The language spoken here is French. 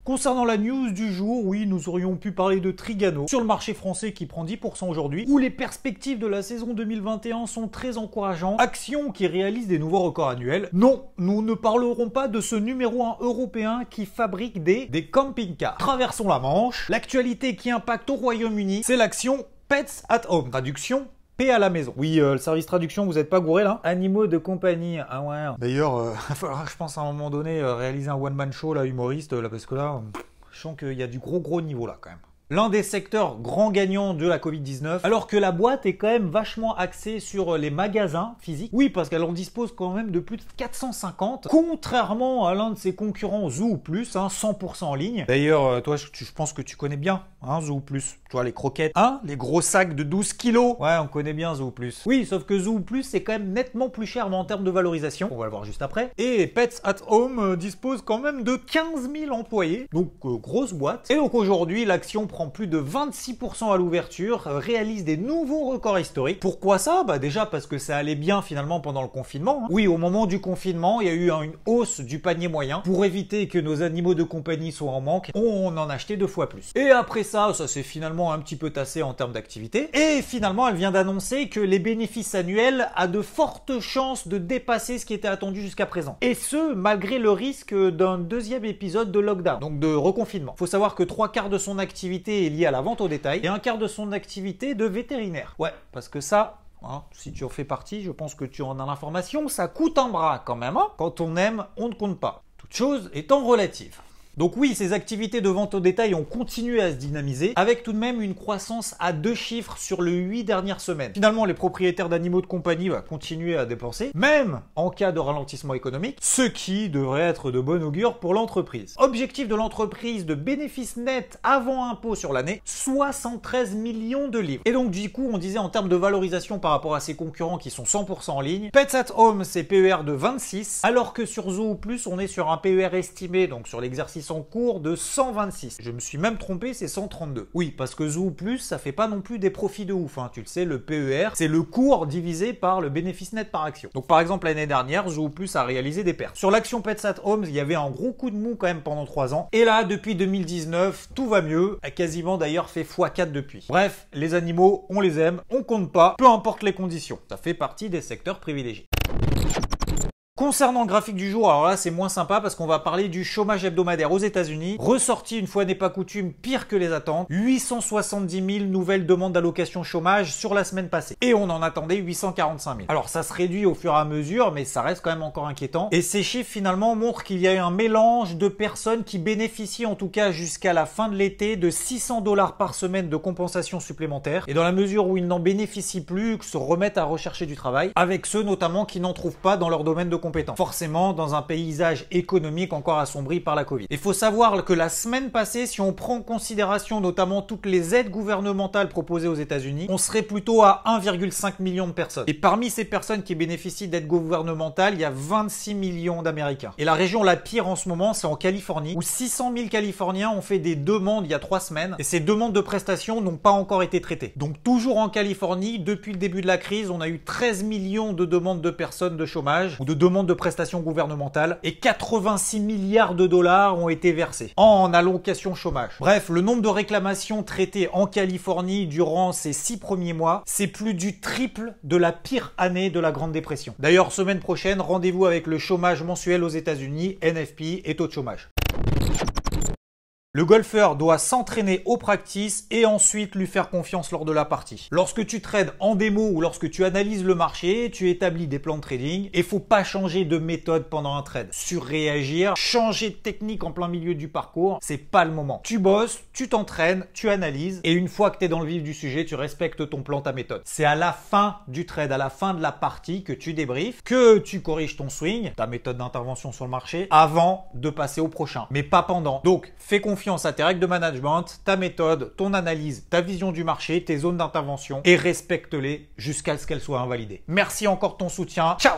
Concernant la news du jour, oui, nous aurions pu parler de Trigano sur le marché français qui prend 10% aujourd'hui, où les perspectives de la saison 2021 sont très encourageantes. Action qui réalise des nouveaux records annuels. Non, nous ne parlerons pas de ce numéro 1 européen qui fabrique des camping-cars. Traversons la Manche. L'actualité qui impacte au Royaume-Uni, c'est l'action Pets at Home. Traduction, paix à la maison. Oui, le service traduction, vous n'êtes pas gouré là? Animaux de compagnie, ah ouais. D'ailleurs, il va falloir, je pense, à un moment donné, réaliser un one-man show, là, humoriste, là, parce que là, je sens qu'il y a du gros niveau là, quand même. L'un des secteurs grands gagnants de la Covid-19, alors que la boîte est quand même vachement axée sur les magasins physiques. Oui, parce qu'elle en dispose quand même de plus de 450, contrairement à l'un de ses concurrents Zoo+, 100% en ligne. D'ailleurs, toi, je pense que tu connais bien Zoo+. Tu vois, les croquettes, les gros sacs de 12 kilos. Ouais, on connaît bien Zoo+. Oui, sauf que Zoo+, c'est quand même nettement plus cher, mais en termes de valorisation, on va le voir juste après. Et Pets at Home dispose quand même de 15 000 employés, donc grosse boîte. Et donc aujourd'hui, l'action prend plus de 26% à l'ouverture, réalise des nouveaux records historiques. Pourquoi ça? Bah déjà parce que ça allait bien finalement pendant le confinement. Oui, au moment du confinement, il y a eu une hausse du panier moyen. Pour éviter que nos animaux de compagnie soient en manque, on en achetait 2 fois plus. Et après ça s'est finalement un petit peu tassé en termes d'activité. Et finalement, elle vient d'annoncer que les bénéfices annuels a de fortes chances de dépasser ce qui était attendu jusqu'à présent. Et ce, malgré le risque d'un deuxième épisode de lockdown, donc de reconfinement. Faut savoir que 3/4 de son activité est liée à la vente au détail et 1/4 de son activité de vétérinaire. Ouais, parce que ça, si tu en fais partie, je pense que tu en as l'information, ça coûte un bras quand même. Quand on aime, on ne compte pas. Toute chose étant relative. Donc oui, ces activités de vente au détail ont continué à se dynamiser, avec tout de même une croissance à 2 chiffres sur les 8 dernières semaines. Finalement, les propriétaires d'animaux de compagnie vont continuer à dépenser, même en cas de ralentissement économique, ce qui devrait être de bon augure pour l'entreprise. Objectif de l'entreprise de bénéfice net avant impôt sur l'année, 73 millions de livres. Et donc du coup, on disait en termes de valorisation par rapport à ses concurrents qui sont 100% en ligne, Pets at Home, c'est PER de 26, alors que sur Zoo+, on est sur un PER estimé, donc sur l'exercice en cours de 126. Je me suis même trompé, c'est 132. Oui, parce que Zoo+, ça fait pas non plus des profits de ouf. Tu le sais, le PER, c'est le cours divisé par le bénéfice net par action. Donc par exemple, l'année dernière, Zoo+ a réalisé des pertes. Sur l'action Pets at Home, il y avait un gros coup de mou quand même pendant 3 ans. Et là, depuis 2019, tout va mieux. A quasiment d'ailleurs fait x4 depuis. Bref, les animaux, on les aime, on compte pas, peu importe les conditions. Ça fait partie des secteurs privilégiés. Concernant le graphique du jour, alors là c'est moins sympa parce qu'on va parler du chômage hebdomadaire aux États-Unis. Ressorti une fois n'est pas coutume, pire que les attentes. 870 000 nouvelles demandes d'allocation chômage sur la semaine passée. Et on en attendait 845 000. Alors ça se réduit au fur et à mesure, mais ça reste quand même encore inquiétant. Et ces chiffres finalement montrent qu'il y a eu un mélange de personnes qui bénéficient en tout cas jusqu'à la fin de l'été de 600 $ par semaine de compensation supplémentaire. Et dans la mesure où ils n'en bénéficient plus, se remettent à rechercher du travail, avec ceux notamment qui n'en trouvent pas dans leur domaine de compétences. Forcément dans un paysage économique encore assombri par la Covid. Il faut savoir que la semaine passée, si on prend en considération notamment toutes les aides gouvernementales proposées aux États-Unis, on serait plutôt à 1,5 million de personnes. Et parmi ces personnes qui bénéficient d'aides gouvernementales, il y a 26 millions d'Américains. Et la région la pire en ce moment, c'est en Californie, où 600 000 Californiens ont fait des demandes il y a 3 semaines, et ces demandes de prestations n'ont pas encore été traitées. Donc toujours en Californie, depuis le début de la crise, on a eu 13 millions de demandes de personnes de chômage, ou de demandes de prestations gouvernementales, et 86 milliards de dollars ont été versés en allocation chômage. Bref, le nombre de réclamations traitées en Californie durant ces 6 premiers mois, c'est plus du triple de la pire année de la Grande Dépression. D'ailleurs, semaine prochaine, rendez-vous avec le chômage mensuel aux États-Unis, NFP et taux de chômage. Le golfeur doit s'entraîner au practice et ensuite lui faire confiance lors de la partie. Lorsque tu trades en démo ou lorsque tu analyses le marché, tu établis des plans de trading et faut pas changer de méthode pendant un trade. Surréagir, changer de technique en plein milieu du parcours, c'est pas le moment. Tu bosses, tu t'entraînes, tu analyses et une fois que tu es dans le vif du sujet, tu respectes ton plan, ta méthode. C'est à la fin du trade, à la fin de la partie que tu débriefes, que tu corriges ton swing, ta méthode d'intervention sur le marché avant de passer au prochain, mais pas pendant. Donc, fais confiance à tes règles de management, ta méthode, ton analyse, ta vision du marché, tes zones d'intervention et respecte-les jusqu'à ce qu'elles soient invalidées. Merci encore de ton soutien. Ciao!